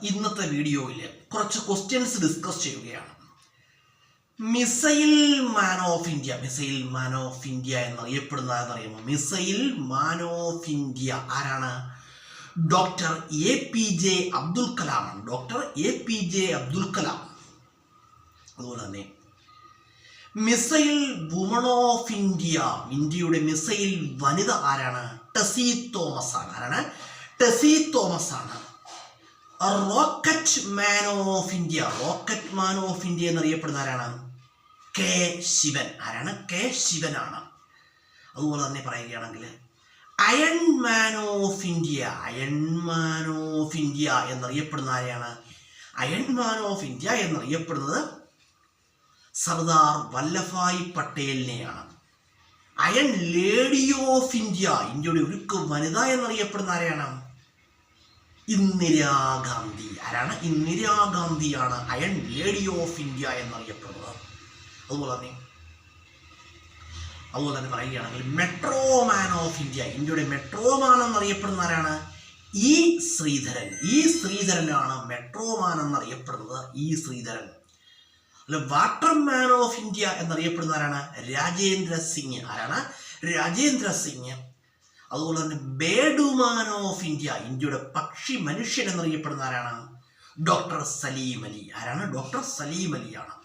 ഇന്നത്തെ വീഡിയോയിൽ കുറച്ച് ക്വസ്റ്റ്യൻസ് ഡിസ്കസ് ചെയ്യുകയാണ്. മിസൈൽ മാൻ ഓഫ് ഇന്ത്യ എന്നറിയപ്പെടുന്ന ആരെന്നറിയാമോ? മിസൈൽ മാൻ ഓഫ് ഇന്ത്യ ആരാണ്? ഡോക്ടർ APJ അബ്ദുൽ കലാം ആണ്. Doctor APJ Abdul Kalam. അതുപോലെ തന്നെ മിസൈൽ വുമൺ ഓഫ് ഇന്ത്യ, ഇന്ത്യയുടെ മിസൈൽ വനിത ആരാണ്? ടെസി തോമസ് ആണ്. ആരാണ്? ടെസി തോമസ് ആണ്. റോക്കറ്റ് മാൻ ഓഫ് ഇന്ത്യ എന്നറിയപ്പെടുന്ന ആരാണ്? കെ ശിവൻ. ആരാണ്? കെ ശിവനാണ്. അതുപോലെ തന്നെ പറയുകയാണെങ്കിൽ അയൺ മാൻ ഓഫ് ഇന്ത്യ എന്നറിയപ്പെടുന്ന ആരെയാണ്? അയൺ മാൻ ഓഫ് ഇന്ത്യ എന്നറിയപ്പെടുന്നത് Sardar Vallabhbhai പട്ടേലിനെയാണ്. Iron lady of India, ഇന്ത്യയുടെ ഉരുക്ക് വനിത എന്നറിയപ്പെടുന്ന ആരെയാണ്? ഇന്ദിരാഗാന്ധി. ആരാണ്? ഇന്ദിരാഗാന്ധിയാണ് അയൺ ലേഡി ഓഫ് ഇന്ത്യ എന്നറിയപ്പെടുന്നത്. അതുപോലെ തന്നെ പറയുകയാണെങ്കിൽ മെട്രോ മാൻ ഓഫ് ഇന്ത്യ, ഇന്ത്യയുടെ മെട്രോ മാൻ എന്നറിയപ്പെടുന്ന ആരാണ്? ഇ ശ്രീധരനാണ് മെട്രോ മാൻ എന്നറിയപ്പെടുന്നത്. ഇ ശ്രീധരൻ. അല്ല, വാട്ടർ മാൻ ഓഫ് ഇന്ത്യ എന്നറിയപ്പെടുന്ന ആരാണ്? രാജേന്ദ്ര സിംഗ്. ആരാണ്? രാജേന്ദ്ര സിംഗ്. അതുപോലെ തന്നെ ബേഡുമാൻ ഓഫ് ഇന്ത്യ, ഇന്ത്യയുടെ പക്ഷി മനുഷ്യൻ എന്നറിയപ്പെടുന്ന ആരാണ്? ഡോക്ടർ സലീം അലി. ആരാണ്? ഡോക്ടർ സലീം അലിയാണ്.